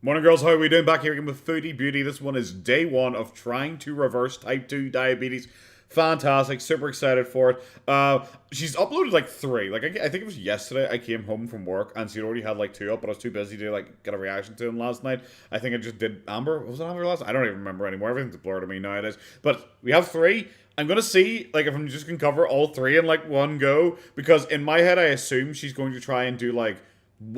Morning, girls. How are we doing? Back here again with Foodie Beauty. This one is day one of trying to reverse type 2 diabetes. Fantastic. Super excited for it. She's uploaded like 3. Like, I think it was yesterday I came home from work and she'd already had like 2 up, but I was too busy to like get a reaction to them last night. I think I just did Amber. Was it Amber last night? I don't even remember anymore. Everything's a blur to me nowadays. But we have 3. I'm going to see like if I'm just going to cover all 3 in like one go, because in my head I assume she's going to try and do like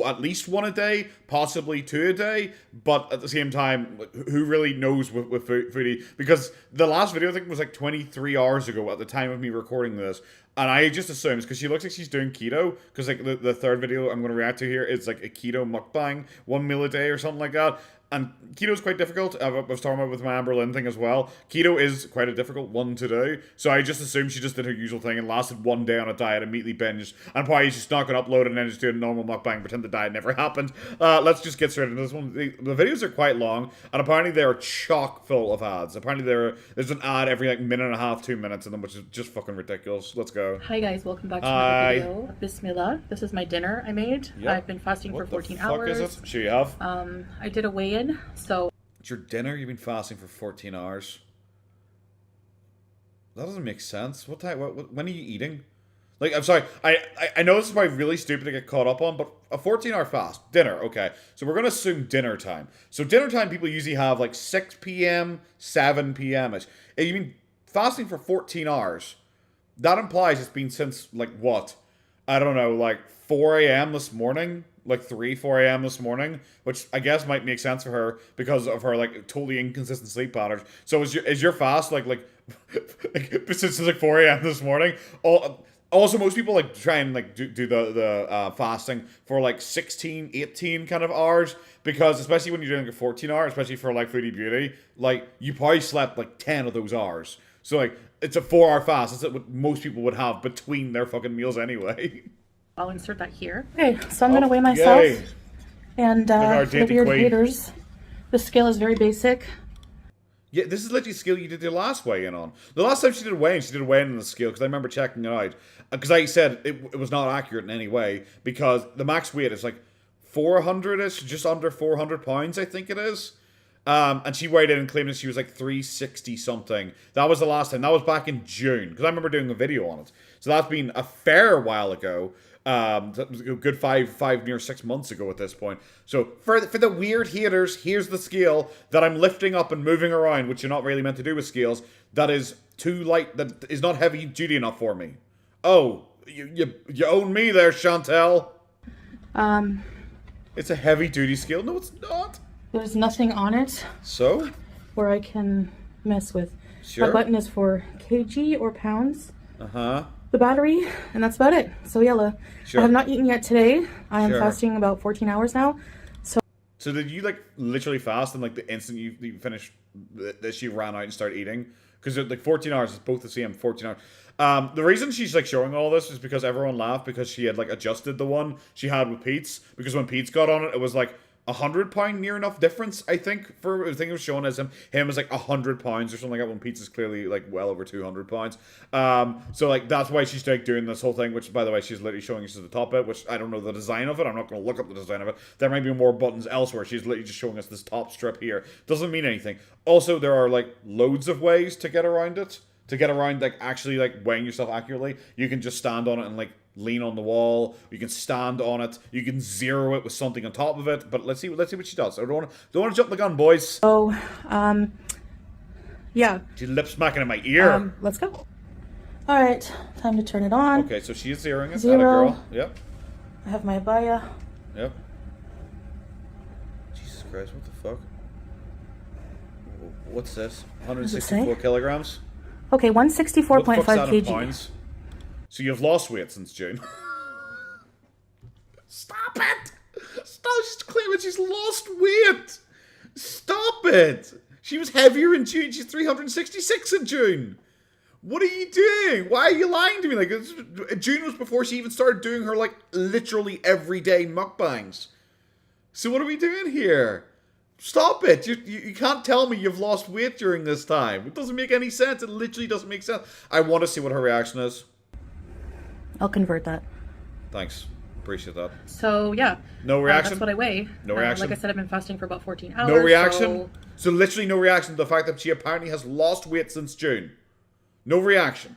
at least 1 a day, possibly 2 a day, but at the same time, who really knows with Foodie? Because the last video I think was like 23 hours ago at the time of me recording this, and I just assumed, because she looks like she's doing keto, because like the third video I'm going to react to here is like a keto mukbang, 1 meal a day or something like that. And keto is quite difficult. I was talking about with my Amber Lynn thing as well. Keto is quite a difficult one to do. So I just assumed she just did her usual thing and lasted 1 day on a diet, immediately binged, and probably just not going to upload it and then just do a normal mukbang, pretend the diet never happened. Let's just get straight into this one. The videos are quite long, and apparently they are chock full of ads. Apparently there's an ad every like minute and a half, 2 minutes in them, which is just fucking ridiculous. Let's go. Hi guys, welcome back to another video. Bismillah. This is my dinner I made. Yep. I've been fasting for 14 hours. What the fuck is it? Sure you have. I did a weigh-in, so... It's your dinner? You've been fasting for 14 hours? That doesn't make sense. What time? When are you eating? Like, I'm sorry. I know this is probably really stupid to get caught up on, but a 14-hour fast. Dinner, okay. So we're going to assume dinner time. So dinner time people usually have like 6 p.m., 7 p.m. You've been fasting for 14 hours. That implies it's been since, like, what? I don't know, like 4 a.m. this morning? Like 4 a.m. this morning, which I guess might make sense for her because of her like totally inconsistent sleep patterns. So is your fast like since like 4 a.m. this morning? Also, most people like try and like do the fasting for like 16, 18 kind of hours, because especially when you're doing like a 14 hour, especially for like Foodie Beauty, like you probably slept like 10 of those hours. So like it's a 4-hour fast. That's what most people would have between their fucking meals anyway. I'll insert that here. Okay, so I'm gonna weigh myself. Yay. And for the weird haters, the scale is very basic. Yeah, this is literally the scale you did your last weigh-in on. The last time she did a weigh-in on the scale, because I remember checking it out. Because I said it was not accurate in any way, because the max weight is like 400-ish, just under 400 pounds, I think it is. And she weighed in and claimed that she was like 360 something. That was the last time. That was back in June, because I remember doing a video on it. So that's been a fair while ago. That was a good near 6 months ago at this point. So for the weird haters, here's the scale that I'm lifting up and moving around, which you're not really meant to do with scales. That is too light. That is not heavy duty enough for me. Oh, you own me there, Chantel. It's a heavy duty scale. No, it's not. There's nothing on it. So? Where I can mess with. Sure. My button is for kg or pounds. Uh-huh. The battery, and that's about it. So yellow. Sure. I have not eaten yet today. I am Sure. fasting about 14 hours now. So did you like literally fast and like the instant you finished this, you ran out and started eating? Because like 14 hours is both the same, 14 hours. The reason she's like showing all this is because everyone laughed because she had like adjusted the one she had with Pete's, because when Pete's got on it, it was like 100-pound near enough difference, I think. I think it was shown as him as like 100 pounds or something like that, when Pete's is clearly like well over 200 pounds. So like that's why she's like doing this whole thing, which by the way she's literally showing us the top bit, which I don't know the design of it. I'm not going to look up the design of it. There might be more buttons elsewhere. She's literally just showing us this top strip here. Doesn't mean anything. Also, there are like loads of ways to get around it. To get around like actually like weighing yourself accurately. You can just stand on it and like lean on the wall. You can stand on it. You can zero it with something on top of it. But let's see what she does. I don't want to jump the gun, boys. So, yeah. She's lip smacking in my ear. Let's go. All right, time to turn it on. Okay, so she is zeroing it. 0. Girl. Yep. I have my Baya. Yep. Jesus Christ, what the fuck? What's this? 164 kilograms. Okay, 164.5 kg. Pounds? So you've lost weight since June. Stop it! Stop! She's claiming she's lost weight. Stop it! She was heavier in June. She's 366 in June. What are you doing? Why are you lying to me? Like, June was before she even started doing her like literally everyday mukbangs. So what are we doing here? Stop it! You can't tell me you've lost weight during this time. It doesn't make any sense. It literally doesn't make sense. I want to see what her reaction is. I'll convert that. Thanks. Appreciate that. So, yeah. No reaction? That's what I weigh. No reaction? Like I said, I've been fasting for about 14 hours. No reaction? So literally no reaction to the fact that she apparently has lost weight since June. No reaction.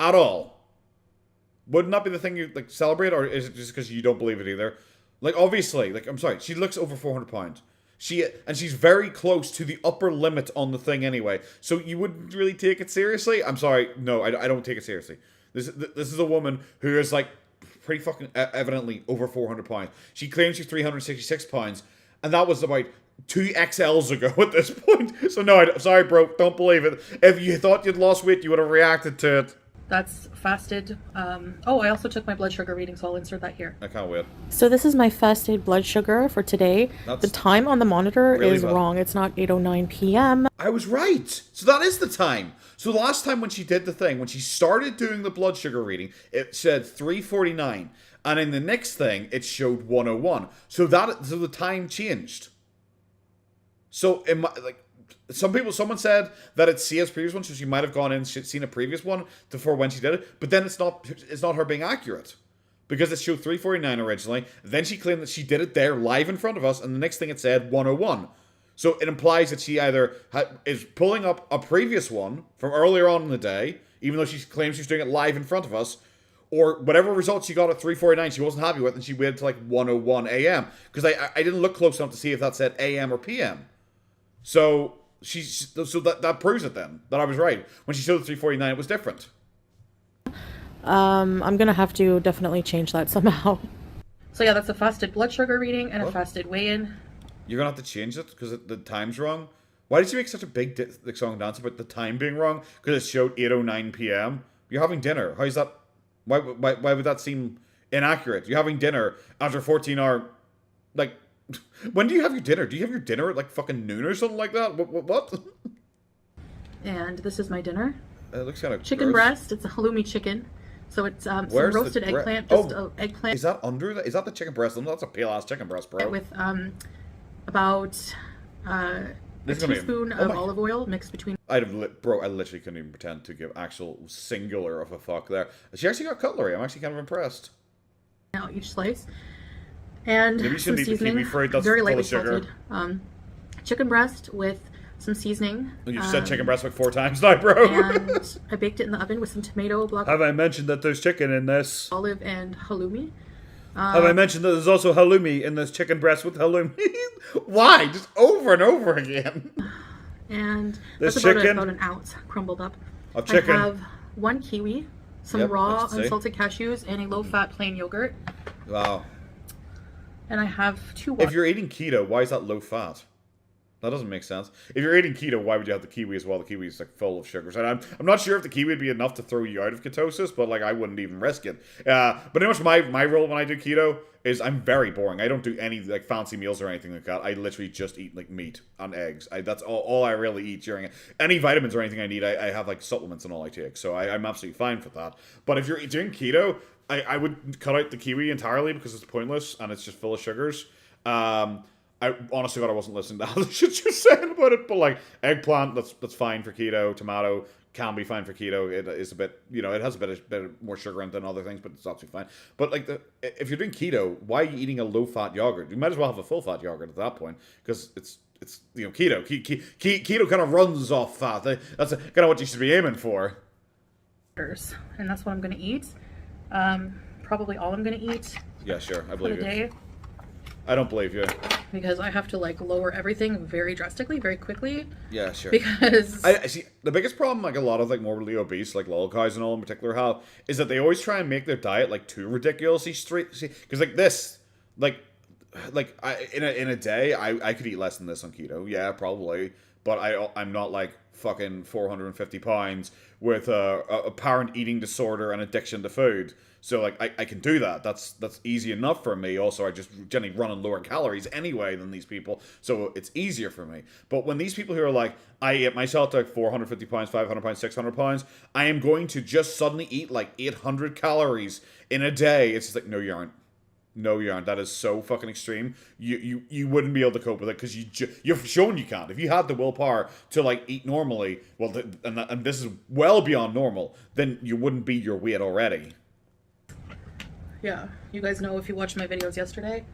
At all. Wouldn't that be the thing you like celebrate, or is it just because you don't believe it either? Like, obviously, like, I'm sorry, she looks over 400 pounds. She's very close to the upper limit on the thing anyway. So you wouldn't really take it seriously? I'm sorry, no, I don't take it seriously. This is a woman who is like pretty fucking evidently over 400 pounds. She claims she's 366 pounds, and that was about 2 XLs ago at this point. So no, sorry, bro, don't believe it. If you thought you'd lost weight, you would have reacted to it. That's fasted. Oh, I also took my blood sugar reading, so I'll insert that here. I can't wait. So this is my fasted blood sugar for today. The time on the monitor is wrong. It's not 8:09 p.m. I was right. So that is the time. So the last time when she did the thing, when she started doing the blood sugar reading, it said 3:49, and in the next thing it showed 1:01. So the time changed. So someone said that it's Sia's previous one, so she might have gone in and seen a previous one before when she did it, but then it's not her being accurate. Because it showed 3:49 originally, then she claimed that she did it there live in front of us, and the next thing it said 1:01. So it implies that she either is pulling up a previous one from earlier on in the day, even though she claims she's doing it live in front of us, or whatever results she got at 3:49 she wasn't happy with, and she waited till like 1:01 a.m. Because I didn't look close enough to see if that said a.m. or p.m. So that proves it then, that I was right. When she showed the 3:49, it was different. I'm gonna have to definitely change that somehow. So yeah, that's a fasted blood sugar reading and a fasted weigh-in. You're gonna have to change it because the time's wrong. Why did you make such a big song and dance about the time being wrong? Because it showed 8:09 p.m. You're having dinner. How's that? Why would that seem inaccurate? You're having dinner after 14-hour, like. When do you have your dinner? Do you have your dinner at like fucking noon or something like that? What? And this is my dinner. It looks kind of chicken gross. Breast. It's a halloumi chicken. So it's some roasted eggplant. Just eggplant. Is that under that? Is that the chicken breast? No, that's a pale ass chicken breast, bro. With about a teaspoon of olive oil mixed between. I literally couldn't even pretend to give actual singular of a fuck there. She actually got cutlery. I'm actually kind of impressed. Now each slice. And maybe some seasoning, very lightly salted. Chicken breast with some seasoning. You said chicken breast like 4 times now, bro. And I baked it in the oven with some tomato block. Have I mentioned that there's chicken in this? Olive and halloumi. Have I mentioned that there's also halloumi in this chicken breast with halloumi? Why? Just over and over again. And that's about an ounce crumbled up. Of chicken. I have 1 kiwi, some raw unsalted cashews, and a low-fat plain yogurt. Wow. And I have 2 If you're eating keto, why is that low fat? That doesn't make sense. If you're eating keto, why would you have the kiwi as well? The kiwi is like full of sugars. And I'm not sure if the kiwi would be enough to throw you out of ketosis, but like I wouldn't even risk it. But pretty much my role when I do keto is I'm very boring. I don't do any like fancy meals or anything like that. I literally just eat like meat and eggs. That's all I really eat during it. Any vitamins or anything I need, I have like supplements and all I take. So I'm absolutely fine for that. But if you're doing keto, I would cut out the kiwi entirely because it's pointless and it's just full of sugars. I honestly God I wasn't listening to all the shit you're saying about it, but like eggplant, that's fine for keto. Tomato can be fine for keto. It is a bit, it has a bit more sugar in it than other things, but it's absolutely fine. But like if you're doing keto, why are you eating a low fat yogurt? You might as well have a full fat yogurt at that point because it's keto. Keto kind of runs off fat. That's kind of what you should be aiming for. And that's what I'm gonna eat. Probably all I'm gonna eat. Yeah, sure. I believe for the day. I don't believe you. Because I have to like lower everything very drastically, very quickly. Yeah, sure. Because I see the biggest problem like a lot of like morbidly obese like lol guys and all in particular have is that they always try and make their diet like too ridiculously straight. Because like this, like in a day I could eat less than this on keto. Yeah, probably. But I'm not like fucking 450 pounds with a apparent eating disorder and addiction to food. So like I can do that. That's easy enough for me. Also, I just generally run on lower calories anyway than these people, so it's easier for me. But when these people who are like, I eat myself to like 450 pounds, 500 pounds, 600 pounds, I am going to just suddenly eat like 800 calories in a day. It's just like, no, you aren't. No, you aren't. That is so fucking extreme. You wouldn't be able to cope with it because you're shown you can't. If you had the willpower to like eat normally, well, and this is well beyond normal, then you wouldn't be your weight already. Yeah, you guys know if you watched my videos yesterday.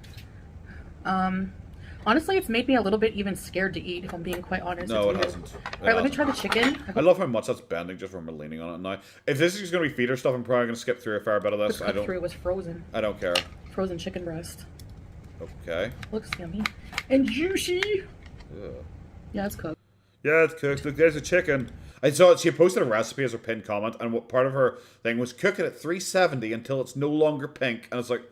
Honestly, it's made me a little bit even scared to eat, if I'm being quite honest. No, it hasn't. Alright, let me try the chicken. I love how much that's bending just from leaning on it now. If this is going to be feeder stuff, I'm probably going to skip through a fair bit of this. I don't. Through it was frozen. I don't care. Frozen chicken breast. Okay. Looks yummy and juicy. Ugh. Yeah, it's cooked. Yeah, it's cooked. Look, there's a chicken. I saw she posted a recipe as her pinned comment, and what part of her thing was cook it at 370 until it's no longer pink. And it's like,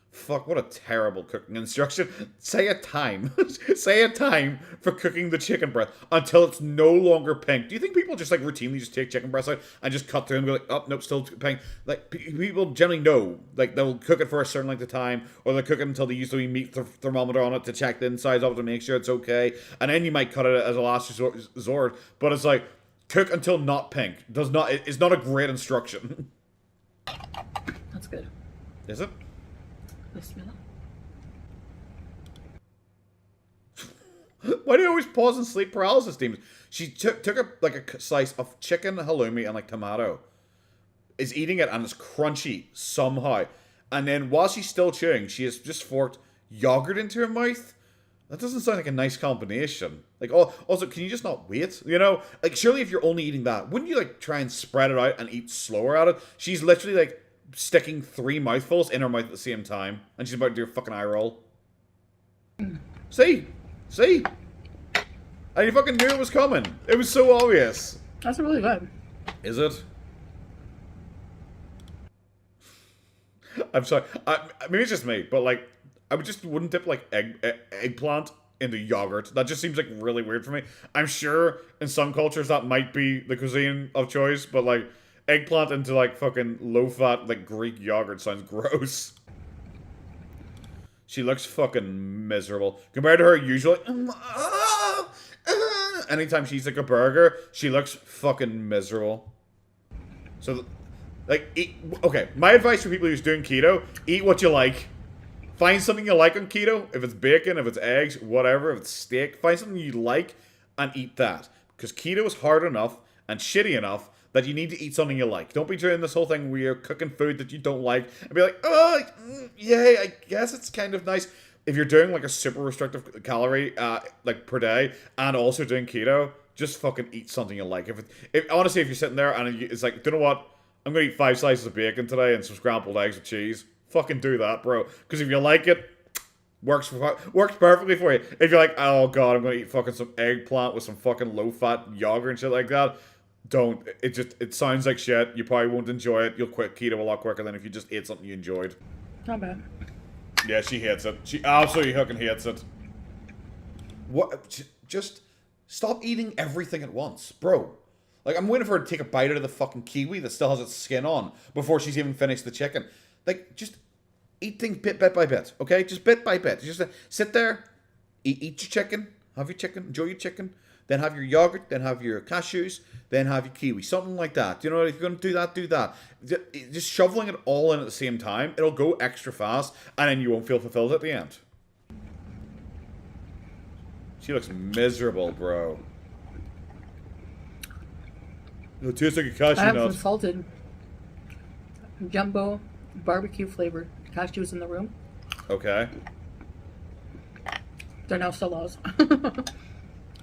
fuck, what a terrible cooking instruction. Say a time. Say a time for cooking the chicken breast until it's no longer pink. Do you think people just like routinely just take chicken breasts out and just cut through and go like, oh, nope, still pink? Like, people generally know. Like, they'll cook it for a certain length of time, or they'll cook it until they use the meat thermometer on it to check the insides of it to make sure it's okay. And then you might cut it as a last resort. But it's like, cook until not pink. It's not a great instruction. That's good. Is it? Why do you always pause in sleep paralysis, Deems? She took a slice of chicken, halloumi, and like tomato. Is eating it and it's crunchy somehow. And then while she's still chewing, she has just forked yogurt into her mouth. That doesn't sound like a nice combination. Like, oh, also, can you just not wait? You know? Like, surely if you're only eating that, wouldn't you like try and spread it out and eat slower at it? She's literally like sticking 3 mouthfuls in her mouth at the same time, and she's about to do a fucking eye roll. See? And you fucking knew it was coming. It was so obvious. That's really good. Is it? I'm sorry. Maybe it's just me, but like, I wouldn't dip like eggplant into yogurt. That just seems like really weird for me. I'm sure in some cultures that might be the cuisine of choice, but like, eggplant into like fucking low-fat like Greek yogurt sounds gross. She looks fucking miserable compared to her usual. Anytime she eats like a burger, she looks fucking miserable. So, like, okay. My advice for people who's doing keto: eat what you like. Find something you like on keto. If it's bacon, if it's eggs, whatever. If it's steak, find something you like and eat that. Because keto is hard enough and shitty enough that you need to eat something you like. Don't be doing this whole thing where you're cooking food that you don't like and be like, oh, yeah, I guess it's kind of nice. If you're doing like a super restrictive calorie like per day and also doing keto, just fucking eat something you like. Honestly, if you're sitting there and it's like, you know what? I'm gonna eat 5 slices of bacon today and some scrambled eggs with cheese. Fucking do that, bro. Because if you like it, works perfectly for you. If you're like, oh god, I'm gonna eat fucking some eggplant with some fucking low-fat yogurt and shit like that, don't. It sounds like shit. You probably won't enjoy it. You'll quit keto a lot quicker than if you just ate something you enjoyed. Not bad. Yeah, she hates it. She absolutely fucking hates it. What? Just stop eating everything at once, bro. Like, I'm waiting for her to take a bite out of the fucking kiwi that still has its skin on before she's even finished the chicken. Like, just eat things bit by bit, okay? Just bit by bit. Just sit there, eat your chicken, have your chicken, enjoy your chicken, then have your yogurt, then have your cashews, then have your kiwi, something like that. You know, if you're going to do that, do that. Just shoveling it all in at the same time, it'll go extra fast, and then you won't feel fulfilled at the end. She looks miserable, bro. It tastes like a cashew nut. I have some salted jumbo barbecue flavored cashews in the room. Okay. They're now still laws.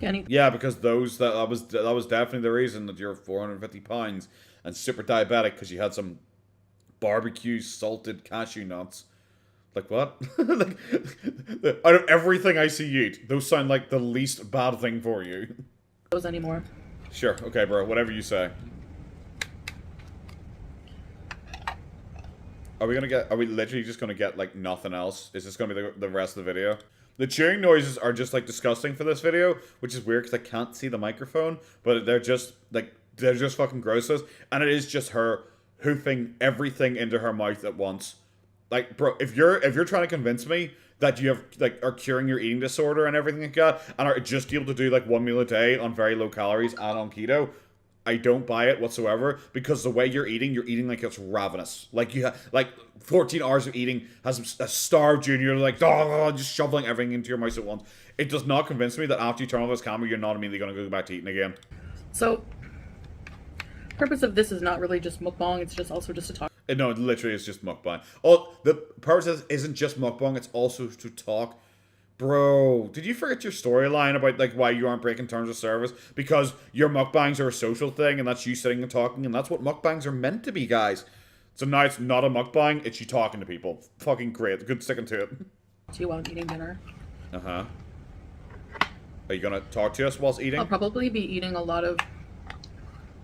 Yeah, because that was definitely the reason that you're 450 pounds and super diabetic, because you had some barbecue salted cashew nuts. Like what? Like, out of everything I see you eat, those sound like the least bad thing for you. Those anymore. Sure, okay, bro. Whatever you say. Are we literally just gonna get like nothing else? Is this gonna be the rest of the video? The chewing noises are just like disgusting for this video, which is weird because I can't see the microphone, but they're just fucking grosses, and it is just her hoofing everything into her mouth at once. Like, bro, if you're trying to convince me that you have are curing your eating disorder and everything like that, and are just able to do like 1 meal a day on very low calories and on keto, I don't buy it whatsoever, because the way you're eating like it's ravenous. Like you have like 14 hours of eating has a starved you, and you're like, oh, just shoveling everything into your mouth at once. It does not convince me that after you turn off this camera, you're not immediately going to go back to eating again. So, purpose of this is not really just mukbang, it's just also just to talk. No, it literally is just mukbang. Oh, the purpose isn't just mukbang, it's also to talk. Bro, did you forget your storyline about like why you aren't breaking terms of service? Because your mukbangs are a social thing, and that's you sitting and talking, and that's what mukbangs are meant to be, guys. So now it's not a mukbang, it's you talking to people. Fucking great. Good sticking to it. Do you want eating dinner? Uh-huh. Are you gonna talk to us whilst eating? I'll probably be eating a lot of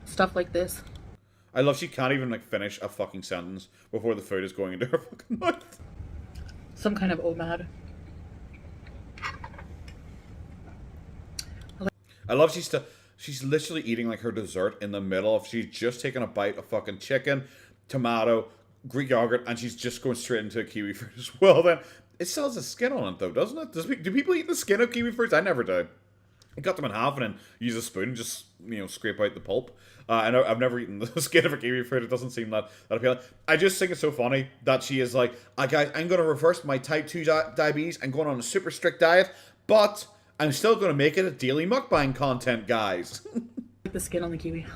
stuff like this. I love she can't even like finish a fucking sentence before the food is going into her fucking mouth. Some kind of OMAD. I love she's literally eating like her dessert in the middle of she's just taken a bite of fucking chicken, tomato, Greek yogurt, and she's just going straight into a kiwi fruit as well. Then it still has a skin on it though, doesn't it? Do people eat the skin of kiwi fruits? I never do. I cut them in half and then use a spoon and just scrape out the pulp. I know I've never eaten the skin of a kiwi fruit. It doesn't seem that appealing. I just think it's so funny that she is like, guys, I'm going to reverse my type 2 diabetes. I'm going on a super strict diet, but I'm still going to make it a daily mukbang content, guys. The skin on the kiwi.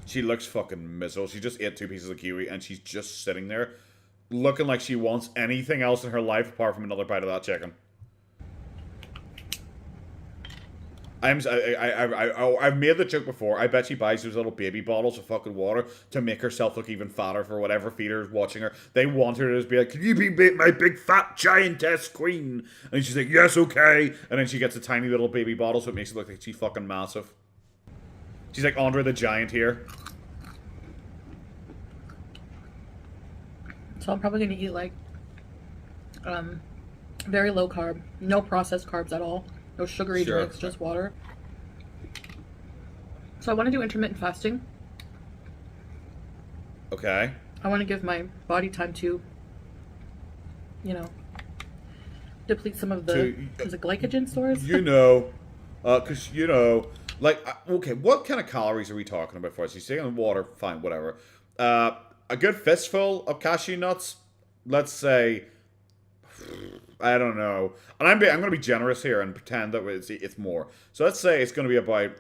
She looks fucking miserable. She just ate 2 pieces of kiwi and she's just sitting there looking like she wants anything else in her life apart from another bite of that chicken. I've made the joke before. I bet she buys those little baby bottles of fucking water to make herself look even fatter for whatever feeder's watching her. They want her to just be like, can you be my big fat giantess queen? And she's like, yes, okay. And then she gets a tiny little baby bottle so it makes it look like she's fucking massive. She's like Andre the Giant here. So I'm probably going to eat like very low carb, no processed carbs at all. No sugary drinks, just water. So I want to do intermittent fasting. Okay. I want to give my body time to, deplete some of the glycogen stores. Because, like, okay, what kind of calories are we talking about for us? You're saying water, fine, whatever. A good fistful of cashew nuts, let's say, I don't know. And I'm going to be generous here and pretend that it's more. So let's say it's going to be about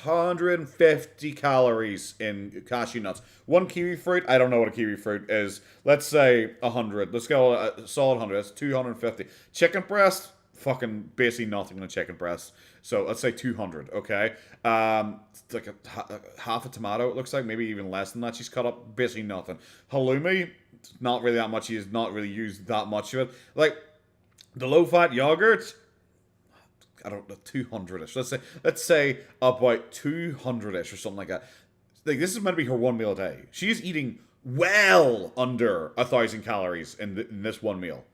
150 calories in cashew nuts. One kiwi fruit, I don't know what a kiwi fruit is. Let's say 100. Let's go a solid 100. That's 250. Chicken breast, fucking basically nothing in a chicken breast. So let's say 200, okay? It's like half a tomato, it looks like. Maybe even less than that. She's cut up basically nothing. Halloumi, not really that much. He has not really used that much of it. Like, the low-fat yogurt, I don't know, 200-ish. Let's say about 200-ish or something like that. Like, this is meant to be her one meal a day. She is eating well under 1,000 calories in this one meal.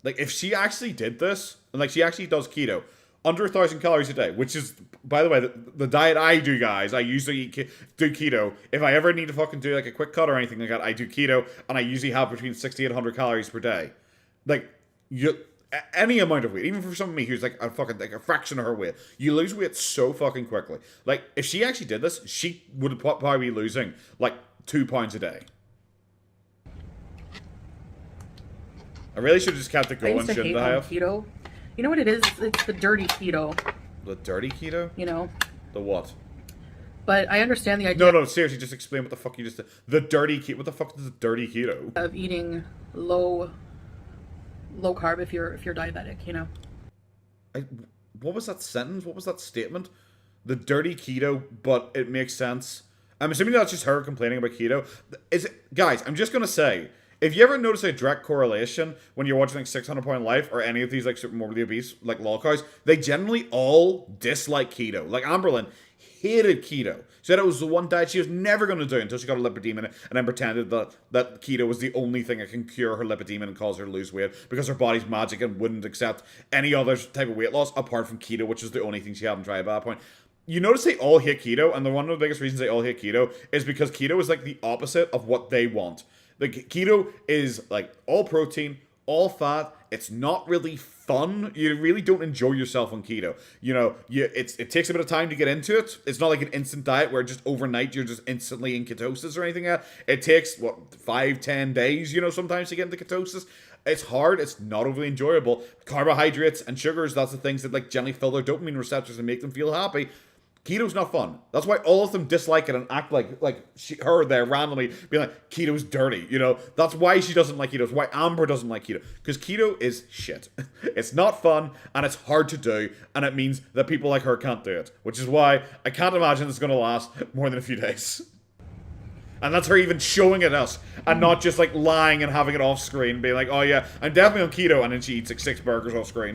Like, if she actually did this, and like she actually does keto, under 1,000 calories a day, which is, by the way, the diet I do, guys. I usually do keto. If I ever need to fucking do like a quick cut or anything like that, I do keto, and I usually have between 60 and 100 calories per day. Like, any amount of weight, even for someone like me who's like a fraction of her weight, you lose weight so fucking quickly. Like, if she actually did this, she would probably be losing like 2 pounds a day. I really should have just kept it going, shouldn't I have? Keto. You know what it is? It's the dirty keto. The dirty keto? The what? But I understand the idea. No, seriously, just explain what the fuck you just did. The dirty keto. What the fuck is the dirty keto? Of eating low carb if you're diabetic, What was that sentence? What was that statement? The dirty keto, but it makes sense. I'm assuming that's just her complaining about keto. Guys, I'm just gonna say, if you ever notice a direct correlation when you're watching like 600 Pound Life or any of these like super morbidly obese like lolcows, they generally all dislike keto. Like Amberlyn hated keto. She said it was the one diet she was never going to do until she got a lipedema and then pretended that keto was the only thing that can cure her lipedema and cause her to lose weight because her body's magic and wouldn't accept any other type of weight loss apart from keto, which is the only thing she hadn't tried at that point. You notice they all hate keto, and one of the biggest reasons they all hate keto is because keto is like the opposite of what they want. Like, keto is like all protein, all fat. It's not really fun. You really don't enjoy yourself on keto. It takes a bit of time to get into it. It's not like an instant diet where just overnight you're just instantly in ketosis or anything like that. It takes 5-10 days, sometimes to get into ketosis. It's hard. It's not overly enjoyable. Carbohydrates and sugars, that's the things that like generally fill their dopamine receptors and make them feel happy. Keto's not fun. That's why all of them dislike it and act like her there randomly being like, keto's dirty, you know? That's why she doesn't like keto. It's why Amber doesn't like keto. Because keto is shit. It's not fun, and it's hard to do, and it means that people like her can't do it. Which is why I can't imagine it's going to last more than a few days. And that's her even showing it us, and not just like lying and having it off screen, being like, oh yeah, I'm definitely on keto, and then she eats like 6 burgers off screen.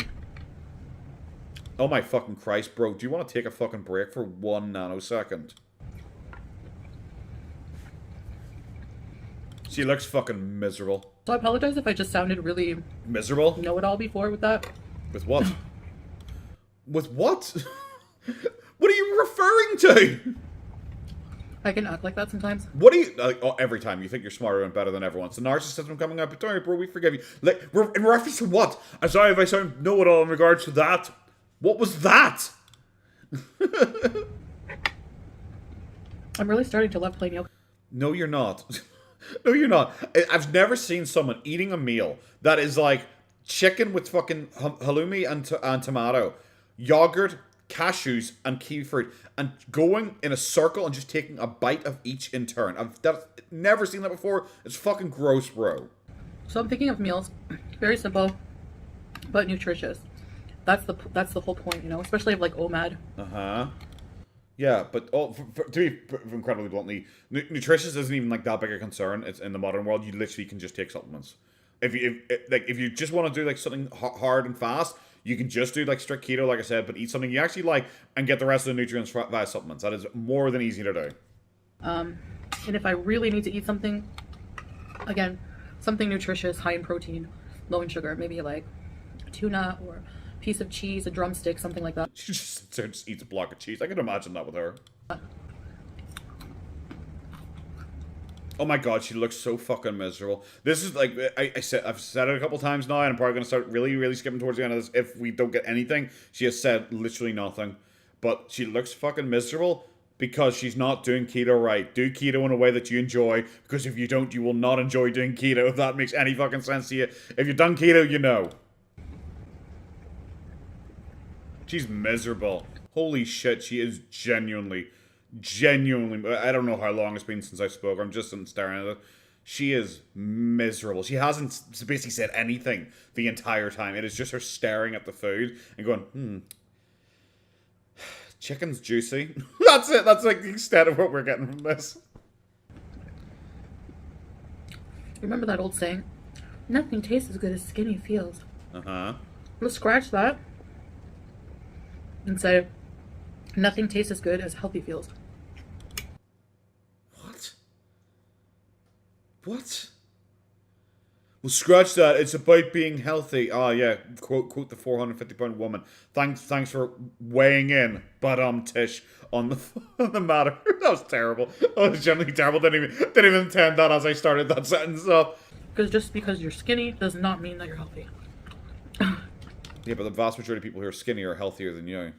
Oh my fucking Christ, bro. Do you want to take a fucking break for 1 nanosecond? She looks fucking miserable. So I apologize if I just sounded really... Miserable? Know-it-all before with that. With what? With what? What are you referring to? I can act like that sometimes. What do you... Like, oh, every time you think you're smarter and better than everyone. It's the narcissism coming up. But don't worry, bro, we forgive you. Like, in reference to what? I'm sorry if I sound know-it-all in regards to that. What was that? I'm really starting to love plain yogurt. No, you're not. No, you're not. I've never seen someone eating a meal that is like chicken with fucking halloumi and tomato, yogurt, cashews, and kiwi fruit, and going in a circle and just taking a bite of each in turn. I've never seen that before. It's fucking gross, bro. So I'm thinking of meals, very simple, but nutritious. That's the whole point, you know, especially of like OMAD. Yeah, but to be incredibly bluntly, nutritious isn't even like that big a concern. It's in the modern world. You literally can just take supplements. If you just want to do like something hard and fast, you can just do like strict keto, like I said, but eat something you actually like and get the rest of the nutrients via supplements. That is more than easy to do. And if I really need to eat something, again, something nutritious, high in protein, low in sugar, maybe like tuna or piece of cheese, a drumstick, something like that. She just eats a block of cheese. I can imagine that with her. Oh my god, she looks so fucking miserable. This is like, I've said it a couple times now, and I'm probably going to start really, really skipping towards the end of this if we don't get anything. She has said literally nothing. But she looks fucking miserable because she's not doing keto right. Do keto in a way that you enjoy, because if you don't, you will not enjoy doing keto, if that makes any fucking sense to you. If you've done keto, you know. She's miserable. Holy shit, she is genuinely, I don't know how long it's been since I spoke. I'm just staring at it. She is miserable. She hasn't basically said anything the entire time. It is just her staring at the food and going, chicken's juicy. That's it. That's like the extent of what we're getting from this. Remember that old saying? Nothing tastes as good as skinny feels. Uh-huh. Let's scratch that and say, nothing tastes as good as healthy feels. What? Well, scratch that. It's about being healthy. Oh, yeah. Quote the 450-pound woman. Thanks for weighing in, Tish, on the matter. That was terrible. That was genuinely terrible. Didn't even intend that as I started that sentence up. Because just because you're skinny does not mean that you're healthy. Yeah, but the vast majority of people who are skinny are healthier than you.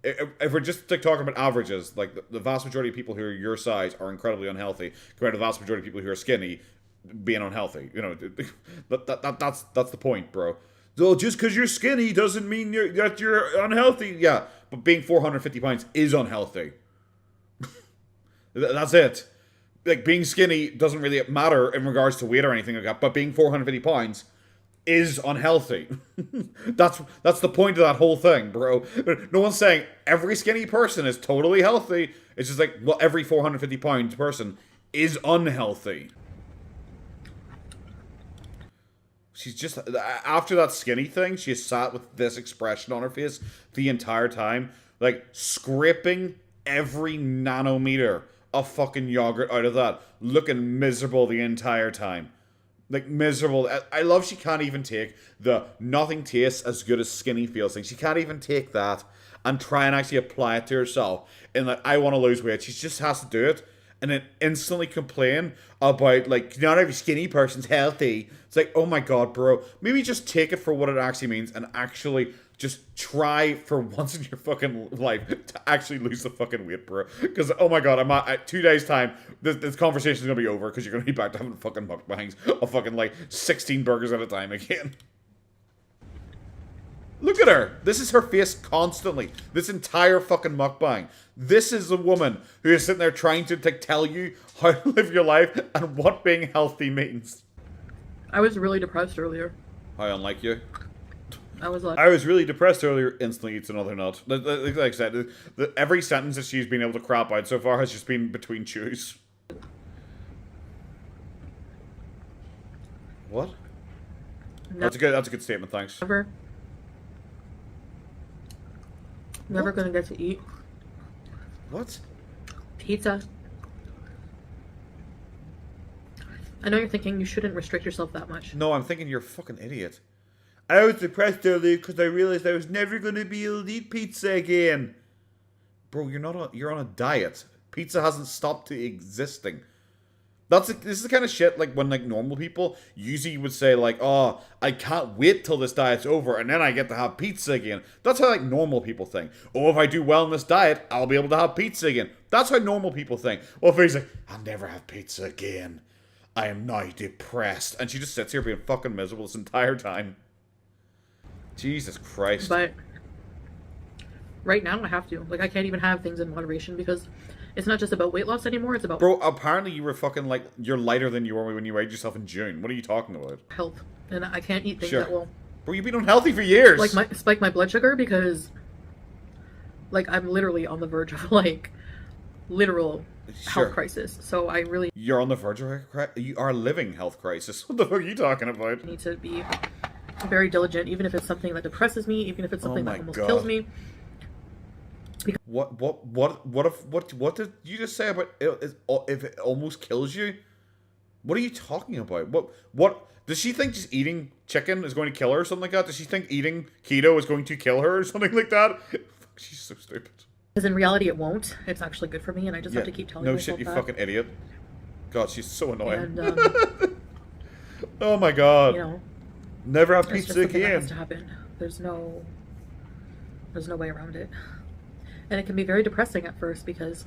If we're just like talking about averages, like the vast majority of people who are your size are incredibly unhealthy compared to the vast majority of people who are skinny being unhealthy. You know, that's the point, bro. So just because you're skinny doesn't mean that you're unhealthy. Yeah, but being 450 pounds is unhealthy. That's it. Like, being skinny doesn't really matter in regards to weight or anything like that, but being 450 pounds is unhealthy. That's the point of that whole thing, bro. No one's saying every skinny person is totally healthy. It's just like, well, every 450 pound person is unhealthy. She's just, after that skinny thing, she sat with this expression on her face the entire time, like scraping every nanometer of fucking yogurt out of that, looking miserable the entire time. Like, miserable. I love she can't even take the nothing tastes as good as skinny feels thing. She can't even take that and try and actually apply it to herself. And like, I want to lose weight. She just has to do it and then instantly complain about, like, not every skinny person's healthy. It's like, oh my god, bro. Maybe just take it for what it actually means and actually just try for once in your fucking life to actually lose the fucking weight, bro. Because, oh my god, I'm at 2 days' time, this conversation is going to be over because you're going to be back to having fucking mukbangs of fucking, like, 16 burgers at a time again. Look at her. This is her face constantly. This entire fucking mukbang. This is a woman who is sitting there trying to tell you how to live your life and what being healthy means. I was really depressed earlier. How unlike you. I was like... I was really depressed earlier. Instantly eats another nut. Like I said, every sentence that she's been able to crap out so far has just been between chews. What? No. That's a good statement, thanks. Never gonna get to eat. What? Pizza. I know you're thinking you shouldn't restrict yourself that much. No, I'm thinking you're a fucking idiot. I was depressed earlier because I realized I was never gonna be able to eat pizza again. Bro, you're on a diet. Pizza hasn't stopped existing. This is the kind of shit like when like normal people usually would say like, oh, I can't wait till this diet's over and then I get to have pizza again. That's how like normal people think. Oh, if I do well in this diet, I'll be able to have pizza again. That's how normal people think. Well, if he's like, I'll never have pizza again. I am now depressed. And she just sits here being fucking miserable this entire time. Jesus Christ. But right now I have to. Like, I can't even have things in moderation because it's not just about weight loss anymore. It's about... Bro, apparently you were fucking like, you're lighter than you were when you weighed yourself in June. What are you talking about? health. And I can't eat things that will... Bro, you've been unhealthy for years. Like, spike my blood sugar because... Like, I'm literally on the verge of, like, literal health crisis. So I really... You're on the verge of a crisis? You are living health crisis. What the fuck are you talking about? I need to be very diligent, even if it's something that depresses me, even if it's something that almost kills me. Because what did you just say about if it almost kills you? What are you talking about? What does she think just eating chicken is going to kill her or something like that? Does she think eating keto is going to kill her or something like that? She's so stupid. Because in reality it won't. It's actually good for me and I just have to keep telling myself that. No shit, you fucking idiot. God, she's so annoying. And, oh my god. You know, never have pizza again. That has to happen. There's no way around it. And it can be very depressing at first because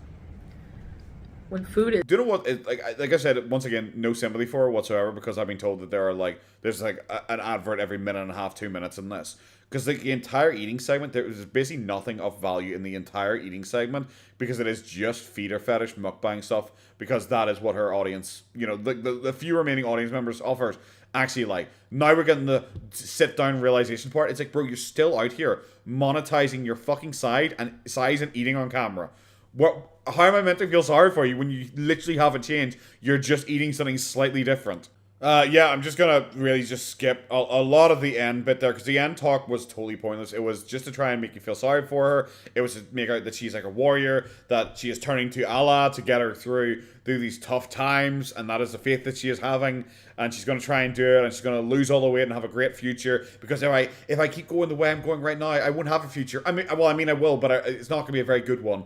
when food is... Do you know what? Like I said, once again, no sympathy for her whatsoever because I've been told that there's like an advert every minute and a half, 2 minutes in this. Because like the entire eating segment, there is basically nothing of value in the entire eating segment because it is just feeder fetish mukbang stuff because that is what her audience, you know, the few remaining audience members of hers actually like. Now we're getting the sit down realization part. It's like, bro, you're still out here monetizing your fucking size and eating on camera. How am I meant to feel sorry for you when you literally haven't changed? You're just eating something slightly different. Yeah, I'm just gonna really just skip a lot of the end bit there because the end talk was totally pointless. It was just to try and make you feel sorry for her. It was to make out that she's like a warrior, that she is turning to Allah to get her through these tough times, and that is the faith that she is having, and she's gonna try and do it, and she's gonna lose all the weight and have a great future. Because if I keep going the way I'm going right now, I won't have a future. I mean I will, but it's not gonna be a very good one.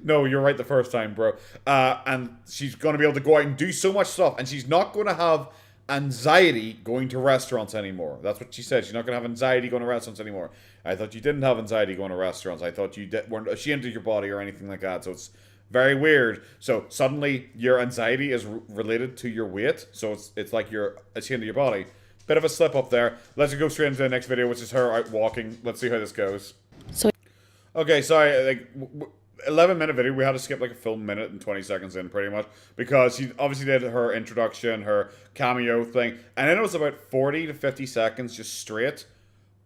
No, you're right the first time, bro. And she's going to be able to go out and do so much stuff, and she's not going to have anxiety going to restaurants anymore. That's what she said. She's not going to have anxiety going to restaurants anymore. I thought you didn't have anxiety going to restaurants. I thought you weren't ashamed of your body or anything like that. So it's very weird. So suddenly your anxiety is related to your weight. So it's like you're ashamed of your body. Bit of a slip up there. Let's go straight into the next video, which is her out walking. Let's see how this goes. Okay, sorry, like, 11-minute video, we had to skip like a full minute and 20 seconds in, pretty much, because she obviously did her introduction, her cameo thing, and then it was about 40 to 50 seconds just straight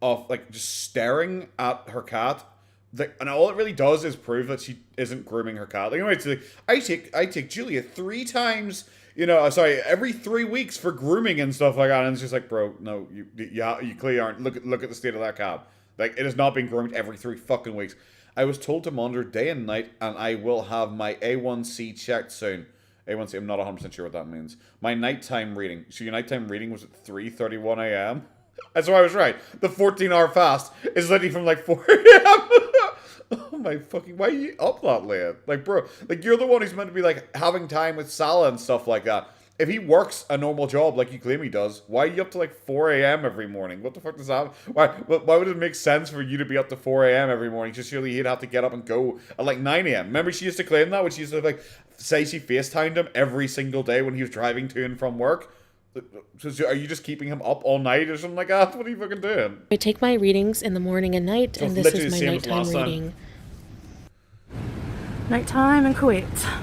of, like, just staring at her cat, and all it really does is prove that she isn't grooming her cat. Like, anyway, it's like, I take Julia 3 times, every 3 weeks for grooming and stuff like that, and it's just like, bro, no, you clearly aren't. Look at the state of that cat. Like, it is not being groomed every 3 fucking weeks. I was told to monitor day and night, and I will have my A1C checked soon. A1C, I'm not 100% sure what that means. My nighttime reading. So your nighttime reading was at 3:31 a.m.? That's why I was right. The 14-hour fast is literally from like 4 a.m. Oh my fucking... Why are you up that late? Like, bro, like, you're the one who's meant to be, like, having time with Salah and stuff like that. If he works a normal job like you claim he does, why are you up to like 4 a.m. every morning? What the fuck does that... Why would it make sense for you to be up to 4 a.m. every morning? Just surely he'd have to get up and go at like 9 a.m. Remember she used to claim that when she used to like say she FaceTimed him every single day when he was driving to and from work? So are you just keeping him up all night or something like that? What are you fucking doing? I take my readings in the morning and night, So and it's this is my literally the same as nighttime last time. reading. Nighttime in Kuwait.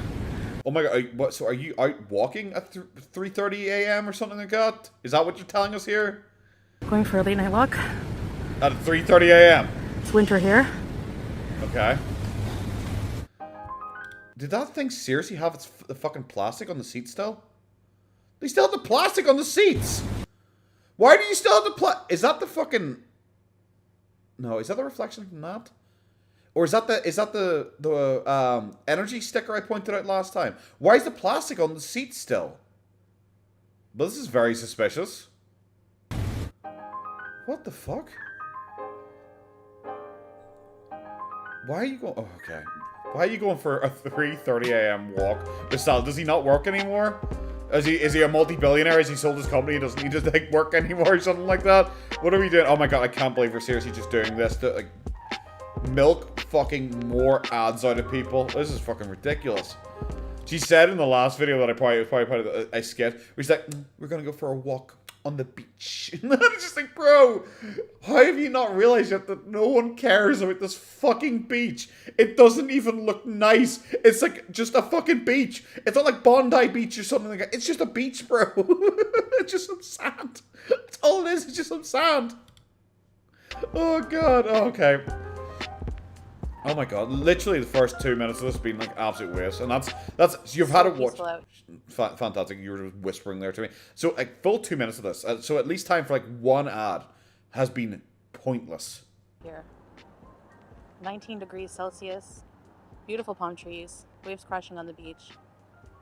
Oh my god, what? So are you out walking at 3:30 a.m. or something like that? Is that what you're telling us here? Going for a late night walk. At 3:30 a.m. It's winter here. Okay. Did that thing seriously have the fucking plastic on the seat still? They still have the plastic on the seats! Why do you still have the is that the fucking... No, is that the reflection from that? Or is that the energy sticker I pointed out last time? Why is the plastic on the seat still? Well, this is very suspicious. What the fuck? Why are you going... Oh, okay. Why are you going for a 3:30 a.m. walk with Sal? Does he not work anymore? Is he a multi-billionaire? Has he sold his company? Doesn't need to like work anymore or something like that? What are we doing? Oh my god, I can't believe we're seriously just doing this to like milk fucking more ads out of people. This is fucking ridiculous. She said in the last video that I probably part of I skipped, where she's like, we're gonna go for a walk on the beach. And it's just like, bro, how have you not realized yet that no one cares about this fucking beach? It doesn't even look nice. It's like just a fucking beach. It's not like Bondi Beach or something like that. It's just a beach, bro. It's just some sand. That's all it is. It's just some sand. Oh god. Oh, okay. Oh my god, literally the first 2 minutes of this has been like absolute waste, and that's you've had it watch. Fantastic, you were whispering there to me. So like full 2 minutes of this, so at least time for like one ad has been pointless. Here. 19 degrees Celsius. Beautiful palm trees. Waves crashing on the beach.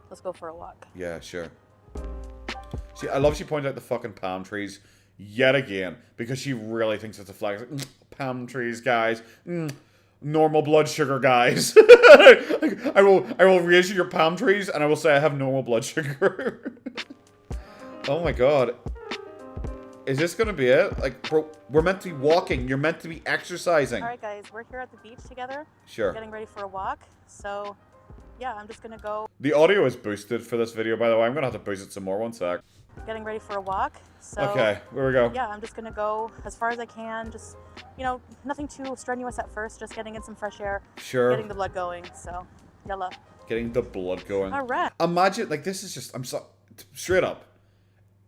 Let's go for a walk. Yeah, sure. See, I love she pointed out the fucking palm trees yet again because she really thinks it's a flag. It's like, palm trees, guys. Normal blood sugar, guys. I will raise your palm trees and I will say I have normal blood sugar. Oh my god. Is this gonna be it? Like, bro, we're meant to be walking. You're meant to be exercising. Alright guys, we're here at the beach together. Sure. Getting ready for a walk. So, yeah, I'm just gonna go. The audio is boosted for this video, by the way. I'm gonna have to boost it some more. One sec. Getting ready for a walk. So, okay, here we go. Yeah, I'm just gonna go as far as I can. Just, you know, nothing too strenuous at first. Just getting in some fresh air. Sure. Getting the blood going. So, yalla. Getting the blood going. Alright. Imagine, like, this is just, I'm so, straight up.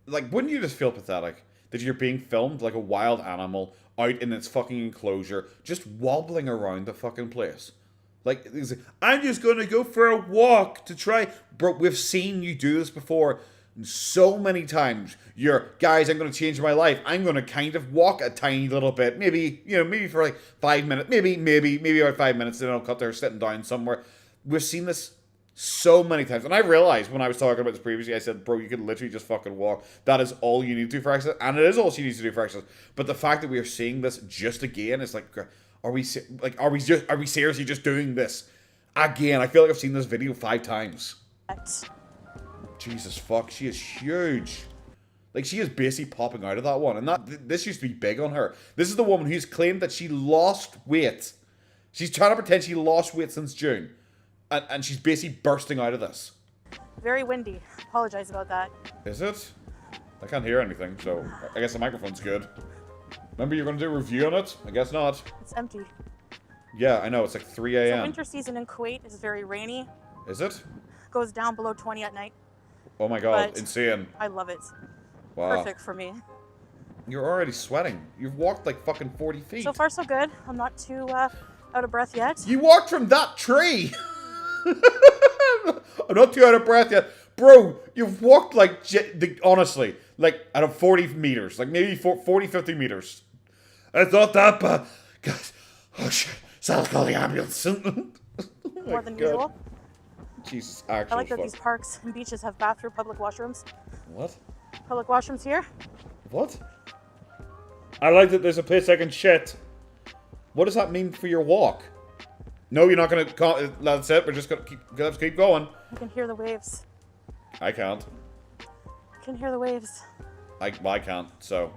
Like, wouldn't you just feel pathetic that you're being filmed like a wild animal out in its fucking enclosure, just wobbling around the fucking place? Like, I'm just gonna go for a walk to try. Bro, we've seen you do this before. So many times, guys, I'm going to change my life. I'm going to kind of walk a tiny little bit. Maybe, you know, maybe for like 5 minutes. Maybe about 5 minutes, then I'll cut there sitting down somewhere. We've seen this so many times. And I realized when I was talking about this previously, I said, bro, you could literally just fucking walk. That is all you need to do for exercise. And it is all she needs to do for exercise. But the fact that we are seeing this just again, is like, are we seriously just doing this again? I feel like I've seen this video 5 times. Jesus fuck, she is huge. Like, she is basically popping out of that one. And this used to be big on her. This is the woman who's claimed that she lost weight. She's trying to pretend she lost weight since June. And she's basically bursting out of this. Very windy. Apologize about that. Is it? I can't hear anything, so I guess the microphone's good. Remember you're going to do a review on it? I guess not. It's empty. Yeah, I know. It's like 3 a.m. So winter season in Kuwait is very rainy. Is it? Goes down below 20 at night. Oh my god, But insane. I love it. Wow. Perfect for me. You're already sweating. You've walked like fucking 40 feet. So far, so good. I'm not too out of breath yet. You walked from that tree! I'm not too out of breath yet. Bro, you've walked like, honestly, like out of 40 meters. Like maybe 40, 50 meters. It's not that bad. Guys, oh shit. Sal's call the ambulance. Oh More than usual. Jesus, actually. I like that these parks and beaches have bathroom public washrooms. What? Public washrooms here. What? I like that there's a place I can shit. What does that mean for your walk? No, you're not gonna. That's it. We're just gonna keep going. You can hear the waves. I can't. You can hear the waves. I can't. So.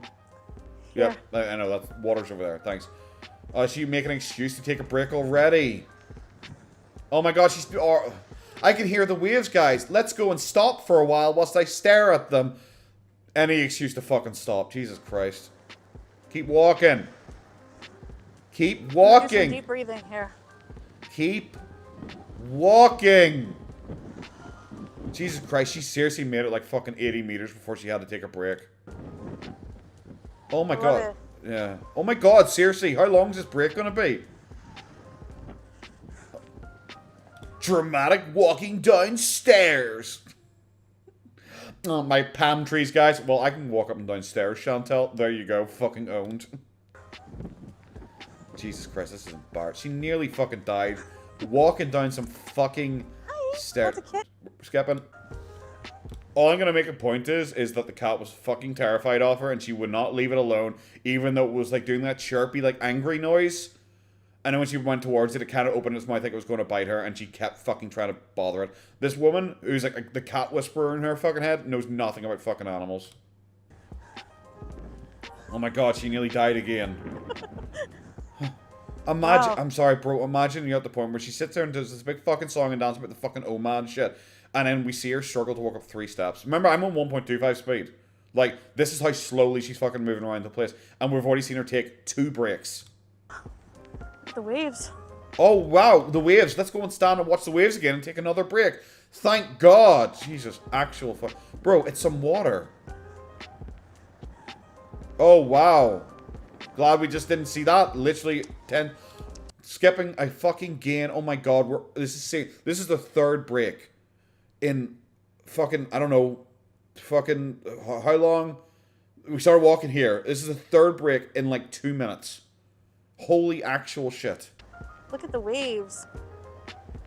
Here. Yep. I know that water's over there. Thanks. Is she making an excuse to take a break already? Oh my god, she's. I can hear the waves, guys. Let's go and stop for a while whilst I stare at them. Any excuse to fucking stop. Jesus Christ. Keep walking. Keep Do some walking. deep breathing here. Keep walking. Jesus Christ, she seriously made it like fucking 80 meters before she had to take a break. Oh my god. Yeah. Oh my god, seriously, how long is this break gonna be? Dramatic walking downstairs. Oh, my palm trees, guys. Well, I can walk up and down stairs, Chantel. There you go. Fucking owned. Jesus Christ, this is embarrassing. She nearly fucking died walking down some fucking stairs. Skipping. All I'm going to make a point is that the cat was fucking terrified of her and she would not leave it alone, even though it was like doing that chirpy, like angry noise. And then when she went towards it, it kind of opened its mouth like it was going to bite her, and she kept fucking trying to bother it. This woman, who's like the cat whisperer in her fucking head, knows nothing about fucking animals. Oh my god, she nearly died again. Imagine, Wow. I'm sorry, bro, imagine you're at the point where she sits there and does this big fucking song and dance about the fucking oh man shit. And then we see her struggle to walk up 3 steps. Remember, I'm on 1.25 speed. Like, this is how slowly she's fucking moving around the place. And we've already seen her take 2 breaks. The waves. Oh, wow, the waves. Let's go and stand and watch the waves again and take another break. Thank God. Jesus, actual fuck. Bro, it's some water. Oh, wow. Glad we just didn't see that. Literally 10. Skipping a fucking gain. Oh my God. This is the 3rd break in fucking, I don't know, fucking, how long? We started walking here. This is the 3rd break in like 2 minutes. Holy actual shit. Look at the waves.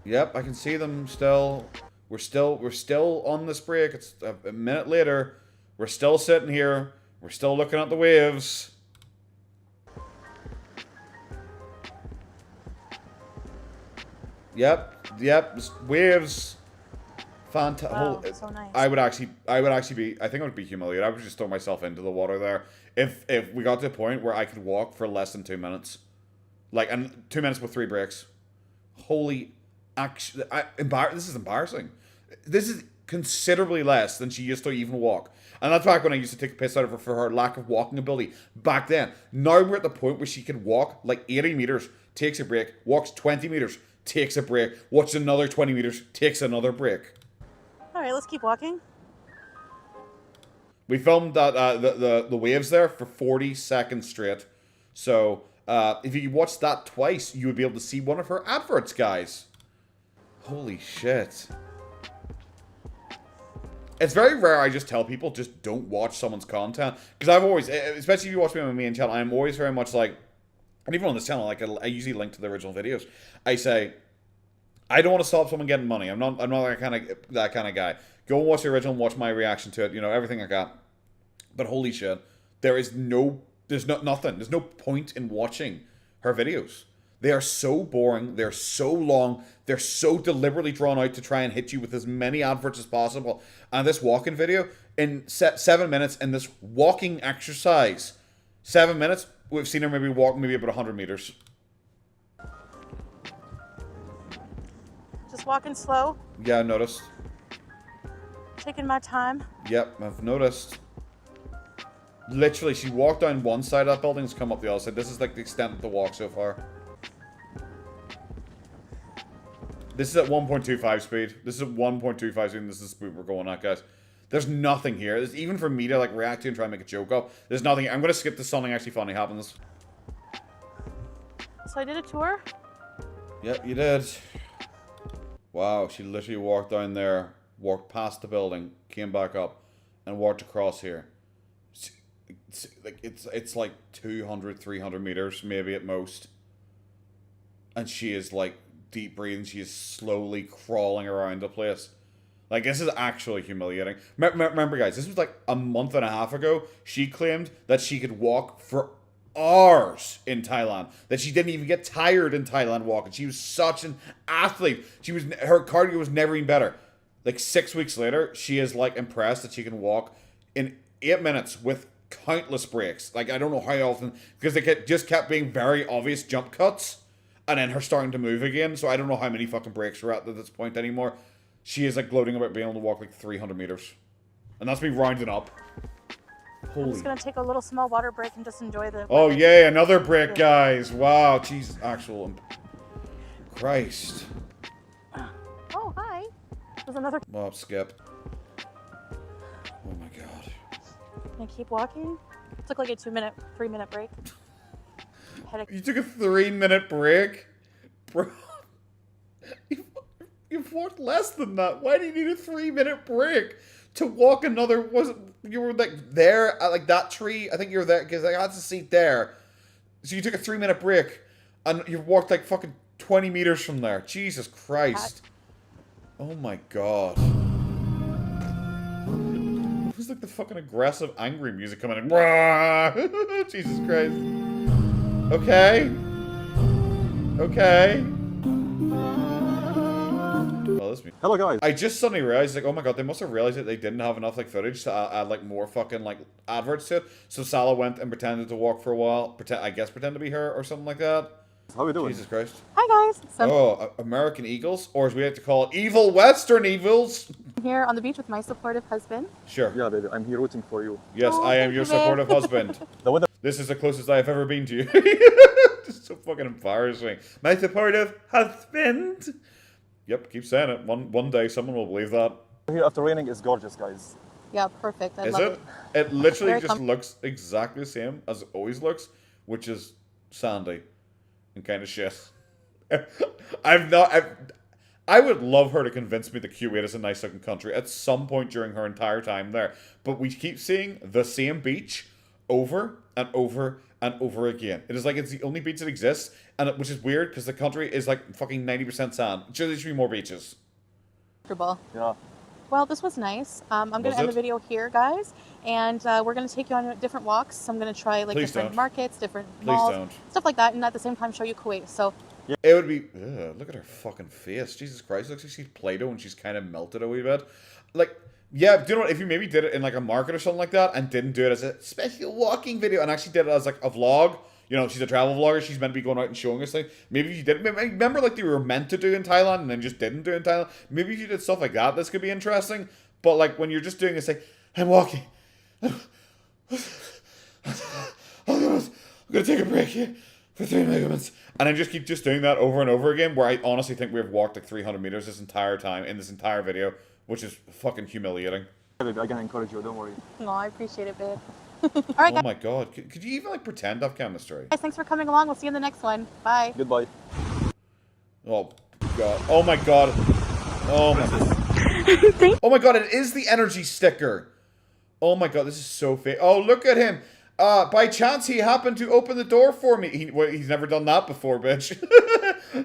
Yep, I can see them still. We're still on this break. It's a minute later. We're still sitting here. We're still looking at the waves. Yep, waves. Fantastic. Wow, so nice. I would actually be, I think I would be humiliated. I would just throw myself into the water there. If we got to a point where I could walk for less than 2 minutes. Like, and 2 minutes with 3 breaks. Holy, actually, this is embarrassing. This is considerably less than she used to even walk. And that's back when I used to take the piss out of her for her lack of walking ability. Back then. Now we're at the point where she can walk like 80 meters, takes a break, walks 20 meters, takes a break, walks another 20 meters, takes another break. Alright, let's keep walking. We filmed that the waves there for 40 seconds straight. So if you watch that twice, you would be able to see one of her adverts, guys. Holy shit. It's very rare I just tell people just don't watch someone's content. Because I've always, especially if you watch me on my main channel, I'm always very much like, and even on this channel, like I usually link to the original videos. I say, I don't want to stop someone getting money. I'm not that kind of guy. Go and watch the original and watch my reaction to it. You know, everything I got. But holy shit, there's no point in watching her videos. They are so boring. They're so long. They're so deliberately drawn out to try and hit you with as many adverts as possible. And this walking video, in 7 minutes, in this walking exercise, 7 minutes, we've seen her maybe walk about 100 meters. Just walking slow. Yeah, I noticed. Taking my time. Yep, I've noticed. Literally, she walked down one side of that building and come up the other side. This is like the extent of the walk so far. This is at 1.25 speed. This is at 1.25 speed, and this is the speed we're going at, guys. There's nothing here. There's, even for me to like react to and try and make a joke up, there's nothing. I'm going to skip to something actually funny happens. So I did a tour. Yep, you did. Wow, she literally walked down there, walked past the building, came back up, and walked across here. It's like 200, 300 meters, maybe at most. And she is like deep breathing. She is slowly crawling around the place. Like, this is actually humiliating. Remember, guys, this was like a month and a half ago. She claimed that she could walk for hours in Thailand. That she didn't even get tired in Thailand walking. She was such an athlete. Her cardio was never even better. Like 6 weeks later, she is like impressed that she can walk in 8 minutes with countless breaks. Like, I don't know how often, because they just kept being very obvious jump cuts, and then her starting to move again. So I don't know how many fucking breaks we're at this point anymore. She is like gloating about being able to walk like 300 meters, and that's me rounding up. I'm Holy. just gonna take a little small water break and just enjoy the. Oh, yay, another break, guys. Wow, Jesus, actual. Christ. Oh, hi. There's another. Mob skip. Oh my god. Can I keep walking? Took like a 3-minute break. Headache. You took a 3-minute break? Bro. You've walked less than that. Why do you need a 3-minute break to walk another? You were like there at like that tree? I think you were there because I had the seat there. So you took a 3-minute break and you walked like fucking 20 meters from there. Jesus Christ. Oh my god. It was like the fucking aggressive, angry music coming in. Jesus Christ. Okay. Okay. Well, this Hello guys. I just suddenly realized, like, oh my god, they must have realized that they didn't have enough like footage to add like more fucking like adverts to it. So Salah went and pretended to walk for a while. Pretend to be her or something like that. How are we doing? Jesus Christ. Hi guys. So Oh, American Eagles, or as we like to call it, evil Western Evils. I'm here on the beach with my supportive husband. Sure. Yeah, baby, I'm here rooting for you. Yes, Oh, I am thank your you, babe. supportive husband. The weather. This is the closest I have ever been to you. Just so fucking embarrassing. My supportive husband. Yep, keep saying it. One day someone will believe that. Here after raining is gorgeous, guys. Yeah, perfect. I Is love it? It literally Very just looks exactly the same as it always looks, which is sandy and kind of shit. I would love her to convince me that Kuwait is a nice looking country at some point during her entire time there. But we keep seeing the same beach over and over and over again. It is like it's the only beach that exists, and which is weird because the country is like fucking 90% sand. There should be more beaches. comfortable. Yeah. Well, this was nice. I'm going Was to end it? the video here, guys. And we're going to take you on different walks. I'm going to try like Please different don't. markets, different Please malls, don't. stuff like that. And at the same time, show you Kuwait. So It would be. Ugh, look at her fucking face. Jesus Christ. Looks like she's Play-Doh and she's kind of melted a wee bit. Like, yeah, do you know what? If you maybe did it in like a market or something like that and didn't do it as a special walking video and actually did it as like a vlog. You know, she's a travel vlogger. She's meant to be going out and showing us things. Maybe if you did. Remember, like they were meant to do in Thailand and then just didn't do in Thailand. Maybe if you did stuff like that, this could be interesting. But like when you're just doing this, like I'm walking. I'm gonna take a break here for 3 measurements, and I just keep doing that over and over again. Where I honestly think we've walked like 300 meters this entire time in this entire video, which is fucking humiliating. Yeah, baby, I can encourage you, don't worry. no, I appreciate it, babe. All right, Oh my god, could you even like pretend to have chemistry? guys. Thanks for coming along. We'll see you in the next one. Bye. Goodbye. Oh god. Oh my god. Oh my. Oh my god, it is the energy sticker. Oh my god, this is so fake. Oh, look at him. By chance he happened to open the door for me. He's never done that before, bitch.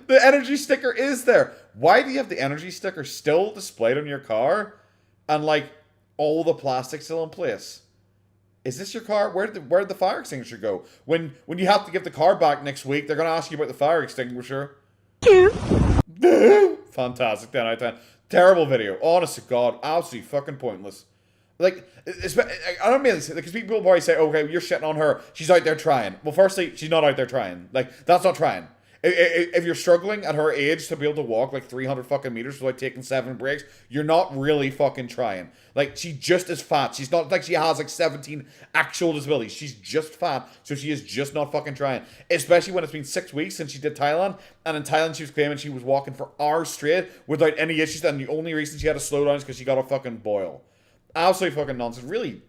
The energy sticker is there. Why do you have the energy sticker still displayed on your car? And like all the plastic still in place? Is this your car? Where'd the fire extinguisher go? When you have to give the car back next week, they're gonna ask you about the fire extinguisher. Fantastic, 10 out of 10. Terrible video. Honest to God, absolutely fucking pointless. Like, I don't mean this because people will probably say, okay, you're shitting on her. She's out there trying. Well, firstly, she's not out there trying. Like, that's not trying. If you're struggling at her age to be able to walk like 300 fucking meters without taking 7 breaks, you're not really fucking trying. Like, she just is fat. She's not like she has like 17 actual disabilities. She's just fat, so she is just not fucking trying. Especially when it's been 6 weeks since she did Thailand, and in Thailand she was claiming she was walking for hours straight without any issues, and the only reason she had to slow down is because she got a fucking boil. Absolutely fucking nonsense. Really,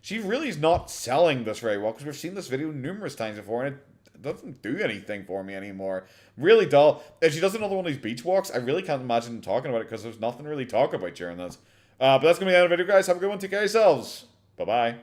she really is not selling this very well because we've seen this video numerous times before, and it doesn't do anything for me anymore. Really dull. If she does another one of these beach walks, I really can't imagine talking about it because there's nothing to really talk about during this. But that's going to be the end of the video, guys. Have a good one. Take care of yourselves. Bye-bye.